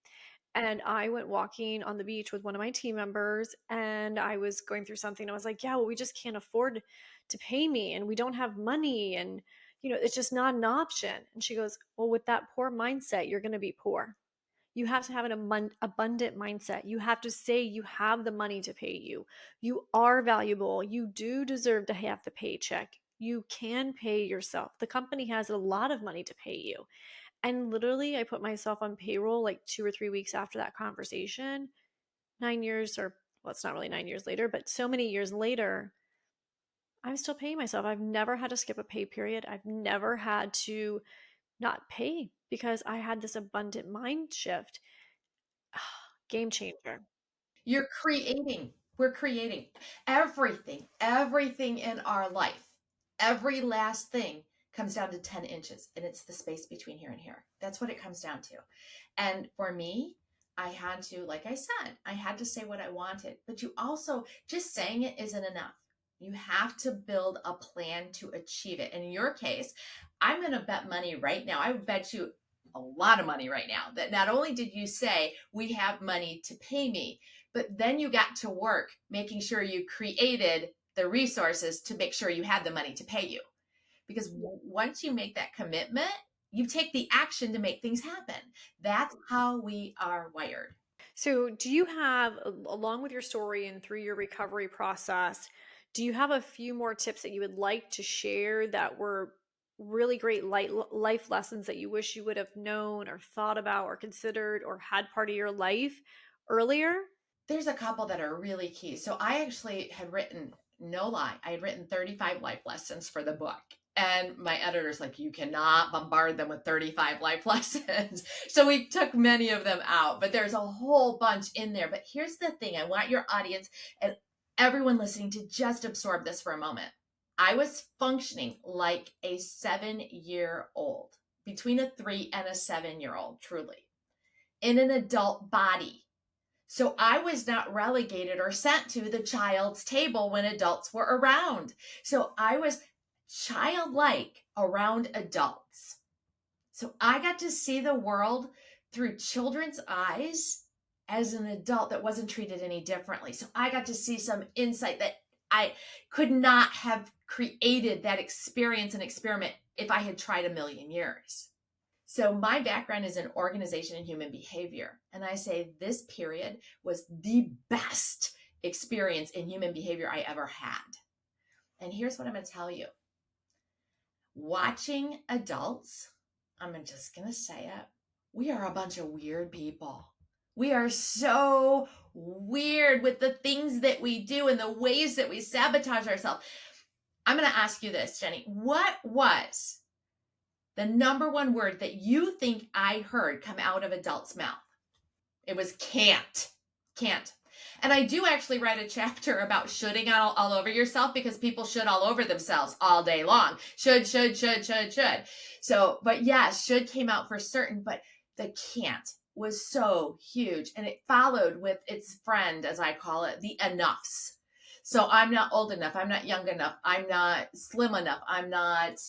And I went walking on the beach with one of my team members and I was going through something. I was like, yeah, well, we just can't afford to pay me and we don't have money. And, it's just not an option. And she goes, well, with that poor mindset, you're going to be poor. You have to have an abundant mindset. You have to say you have the money to pay you. You are valuable. You do deserve to have the paycheck. You can pay yourself. The company has a lot of money to pay you. And literally, I put myself on payroll like 2 or 3 weeks after that conversation. 9 years, or well, it's not really 9 years later, but so many years later, I'm still paying myself. I've never had to skip a pay period. I've never had to not pay because I had this abundant mind shift. Game changer. You're creating. We're creating everything in our life. Every last thing comes down to 10 inches, and it's the space between here and here. That's what it comes down to. And for me, I had to, like I said, I had to say what I wanted, but you also, just saying it isn't enough. You have to build a plan to achieve it. And in your case, I'm going to bet money right now. I would bet you a lot of money right now that not only did you say, we have money to pay me, but then you got to work making sure you created the resources to make sure you had the money to pay you. Because once you make that commitment, you take the action to make things happen. That's how we are wired. So, do you have, along with your story and through your recovery process, do you have a few more tips that you would like to share that were really great life lessons that you wish you would have known or thought about or considered or had part of your life earlier? There's a couple that are really key. So I actually had written, no lie, I had written 35 life lessons for the book. And my editor's like, you cannot bombard them with 35 life lessons. So we took many of them out, but there's a whole bunch in there. But here's the thing, I want your audience and everyone listening to just absorb this for a moment. I was functioning like a 7-year-old, between a 3 and a 7-year-old, truly, in an adult body. So I was not relegated or sent to the child's table when adults were around. So I was childlike around adults. So I got to see the world through children's eyes as an adult that wasn't treated any differently. So I got to see some insight that I could not have created that experience and experiment if I had tried a million years. So my background is in organization and human behavior. And I say this period was the best experience in human behavior I ever had. And here's what I'm going to tell you. Watching adults, I'm just going to say it, we are a bunch of weird people. We are so weird with the things that we do and the ways that we sabotage ourselves. I'm going to ask you this, Jenny. What was the number one word that you think I heard come out of adults' mouth? It was can't. Can't. And I do actually write a chapter about shoulding all over yourself, because people should all over themselves all day long. Should. So, but yeah, should came out for certain, but the can't was so huge. And it followed with its friend, as I call it, the enoughs. So I'm not old enough. I'm not young enough. I'm not slim enough. I'm not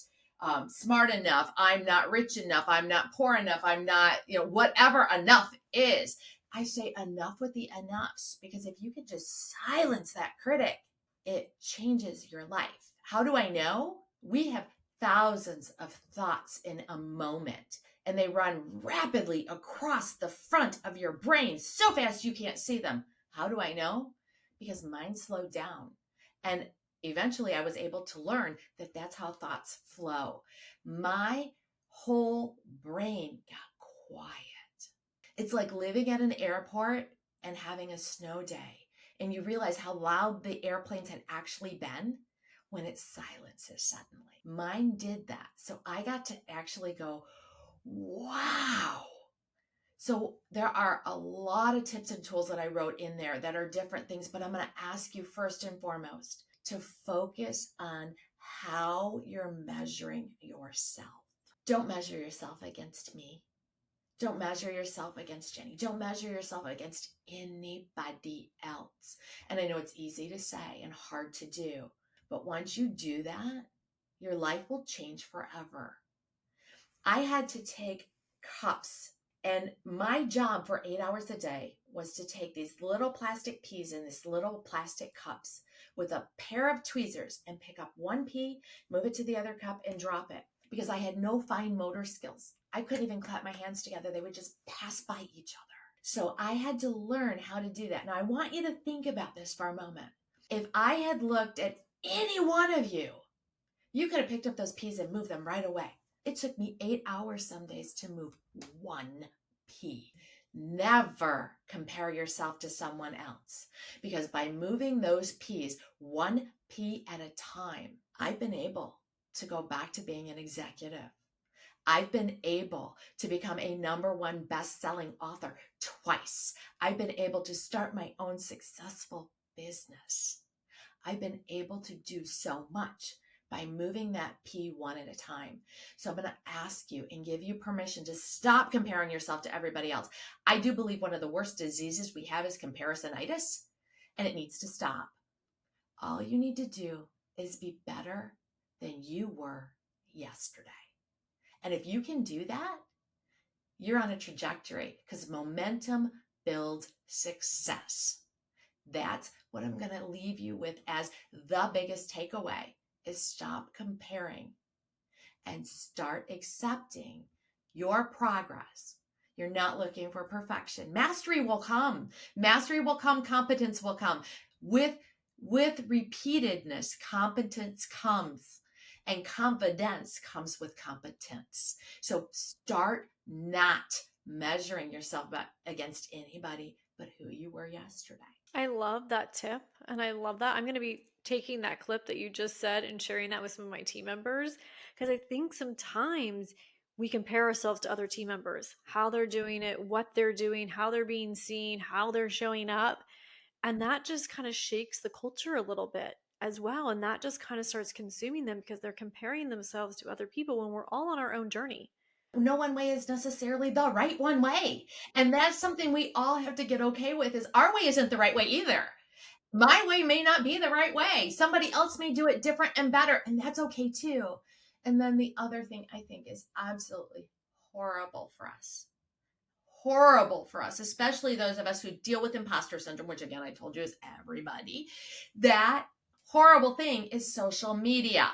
smart enough. I'm not rich enough. I'm not poor enough. I'm not, whatever enough is. I say enough with the enoughs, because if you could just silence that critic, it changes your life. How do I know? We have thousands of thoughts in a moment, and they run rapidly across the front of your brain so fast you can't see them. How do I know? Because mine slowed down. And eventually I was able to learn that that's how thoughts flow. My whole brain got quiet. It's like living at an airport and having a snow day, and you realize how loud the airplanes had actually been when it silences suddenly. Mine did that. So I got to actually go, wow. So there are a lot of tips and tools that I wrote in there that are different things, but I'm going to ask you first and foremost to focus on how you're measuring yourself. Don't measure yourself against me. Don't measure yourself against Jenny. Don't measure yourself against anybody else. And I know it's easy to say and hard to do, but once you do that, your life will change forever. I had to take cups, and my job for 8 hours a day was to take these little plastic peas in these little plastic cups with a pair of tweezers and pick up one pea, move it to the other cup, and drop it, because I had no fine motor skills. I couldn't even clap my hands together. They would just pass by each other. So I had to learn how to do that. Now I want you to think about this for a moment. If I had looked at any one of you, you could have picked up those peas and moved them right away. It took me 8 hours some days to move 1 pea. Never compare yourself to someone else, because by moving those peas 1 pea at a time, I've been able to go back to being an executive. I've been able to become a #1 best-selling author twice. I've been able to start my own successful business. I've been able to do so much by moving that pea one at a time. So I'm going to ask you and give you permission to stop comparing yourself to everybody else. I do believe one of the worst diseases we have is comparisonitis, and it needs to stop. All you need to do is be better than you were yesterday. And if you can do that, you're on a trajectory, because momentum builds success. That's what I'm going to leave you with as the biggest takeaway, is stop comparing and start accepting your progress. You're not looking for perfection. Mastery will come. Mastery will come. Competence will come. With repeatedness, competence comes, and confidence comes with competence. So start not measuring yourself against anybody but who you were yesterday. I love that tip, and I love that. I'm going to be taking that clip that you just said and sharing that with some of my team members, because I think sometimes we compare ourselves to other team members, how they're doing it, what they're doing, how they're being seen, how they're showing up. And that just kind of shakes the culture a little bit as well. And that just kind of starts consuming them, because they're comparing themselves to other people when we're all on our own journey. No one way is necessarily the right one way. And that's something we all have to get okay with, is our way isn't the right way either. My way may not be the right way. Somebody else may do it different and better, and that's okay too. And then the other thing I think is absolutely horrible for us, especially those of us who deal with imposter syndrome, which again, I told you is everybody. That horrible thing is social media.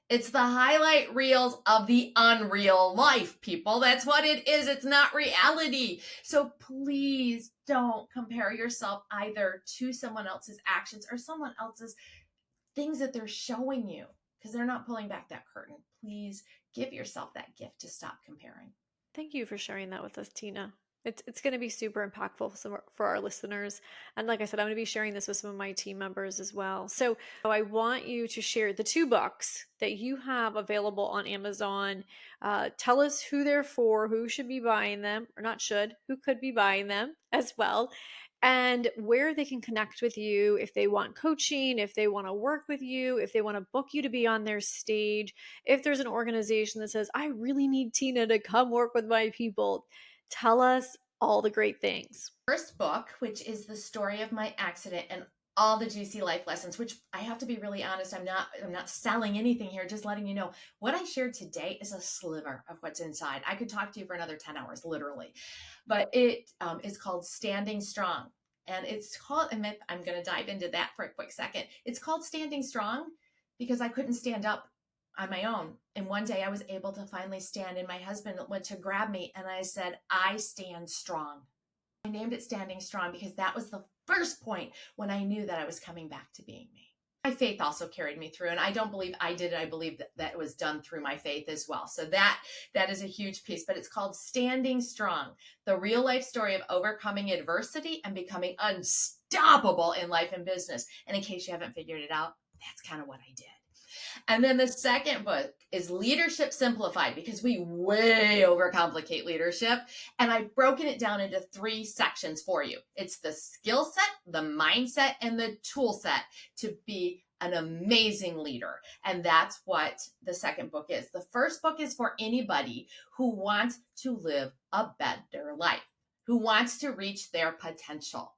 It's the highlight reels of the unreal life, people. That's what it is. It's not reality. So please don't compare yourself either to someone else's actions or someone else's things that they're showing you, because they're not pulling back that curtain. Please give yourself that gift to stop comparing. Thank you for sharing that with us, Tina. It's going to be super impactful for our listeners. And like I said, I'm going to be sharing this with some of my team members as well. So I want you to share the 2 books that you have available on Amazon. Tell us who they're for, who should be buying them, or not should, who could be buying them as well, and where they can connect with you if they want coaching, if they want to work with you, if they want to book you to be on their stage, if there's an organization that says, I really need Tina to come work with my people. Tell us all the great things. First book, which is the story of my accident and all the juicy life lessons, which I have to be really honest, I'm not selling anything here, just letting you know what I shared today is a sliver of what's inside. I could talk to you for another 10 hours, literally. But it is called Standing Strong. And it's called, and I'm going to dive into that for a quick second. It's called Standing Strong because I couldn't stand up on my own. And one day I was able to finally stand, and my husband went to grab me, and I said, I stand strong. I named it Standing Strong because that was the first point when I knew that I was coming back to being me. My faith also carried me through, and I don't believe I did it. I believe that it was done through my faith as well. So that is a huge piece, but it's called Standing Strong, the real life story of overcoming adversity and becoming unstoppable in life and business. And in case you haven't figured it out, that's kind of what I did. And then the second book is Leadership Simplified, because we way overcomplicate leadership. And I've broken it down into 3 sections for you. It's the skill set, the mindset, and the tool set to be an amazing leader. And that's what the second book is. The first book is for anybody who wants to live a better life, who wants to reach their potential.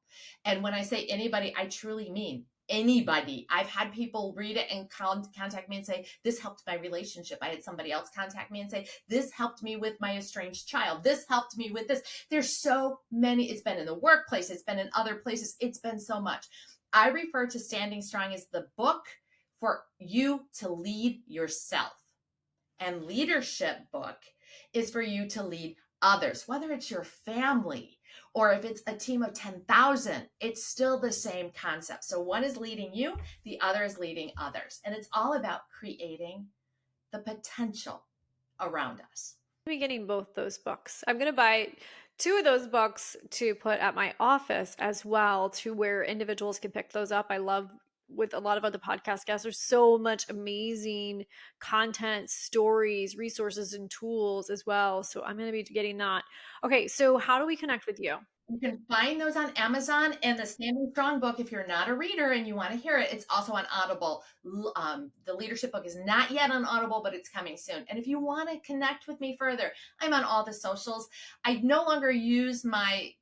And when I say anybody, I truly mean anybody. I've had people read it and contact me and say, this helped my relationship. I had somebody else contact me and say, this helped me with my estranged child. This helped me with this. There's so many. It's been in the workplace. It's been in other places. It's been so much. I refer to Standing Strong as the book for you to lead yourself. And Leadership book is for you to lead others, whether it's your family or if it's a team of 10,000, it's still the same concept. So one is leading you, the other is leading others. And it's all about creating the potential around us. I'm gonna be getting both those books. I'm going to buy 2 of those books to put at my office as well, to where individuals can pick those up. I love, with a lot of other podcast guests, there's so much amazing content, stories, resources, and tools as well. So I'm going to be getting that. Okay, so how do we connect with you? You can find those on Amazon, and the Standing Strong book, if you're not a reader and you want to hear it, it's also on Audible. The leadership book is not yet on Audible, but it's coming soon. And if you want to connect with me further, I'm on all the socials. I no longer use my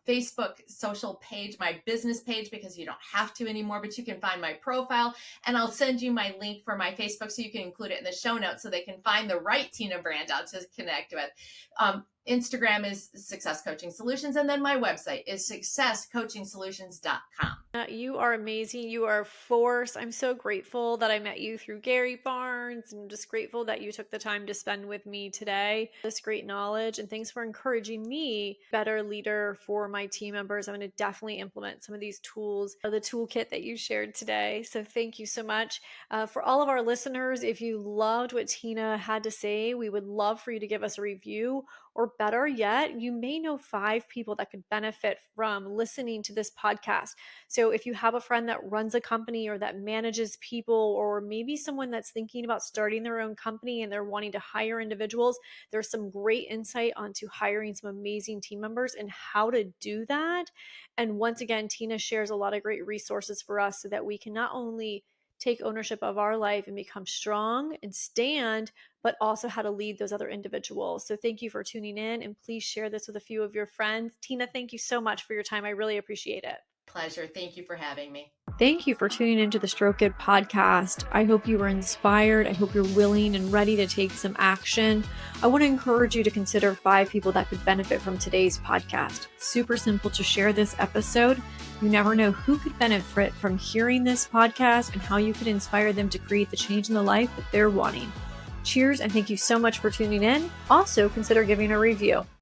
Facebook social page, my business page, because you don't have to anymore, but you can find my profile, and I'll send you my link for my Facebook so you can include it in the show notes so they can find the right Tina Brandau to connect with. Instagram is Success Coaching Solutions, and then my website is successcoachingsolutions.com. You are amazing. You are a force. I'm so grateful that I met you through Gary Barnes, and just grateful that you took the time to spend with me today. This great knowledge, and thanks for encouraging me, better leader for my team members. I'm going to definitely implement some of these tools, the toolkit that you shared today. So thank you so much. For all of our listeners, if you loved what Tina had to say, we would love for you to give us a review. Or better yet, you may know 5 people that could benefit from listening to this podcast. So if you have a friend that runs a company or that manages people, or maybe someone that's thinking about starting their own company and they're wanting to hire individuals, there's some great insight onto hiring some amazing team members and how to do that. And once again, Tina shares a lot of great resources for us so that we can not only take ownership of our life and become strong and stand, but also how to lead those other individuals. So thank you for tuning in, and please share this with a few of your friends. Tina, thank you so much for your time. I really appreciate it. Pleasure. Thank you for having me. Thank you for tuning into the Stroke It podcast. I hope you were inspired. I hope you're willing and ready to take some action. I want to encourage you to consider 5 people that could benefit from today's podcast. Super simple to share this episode. You never know who could benefit from hearing this podcast and how you could inspire them to create the change in the life that they're wanting. Cheers, and thank you so much for tuning in. Also, consider giving a review.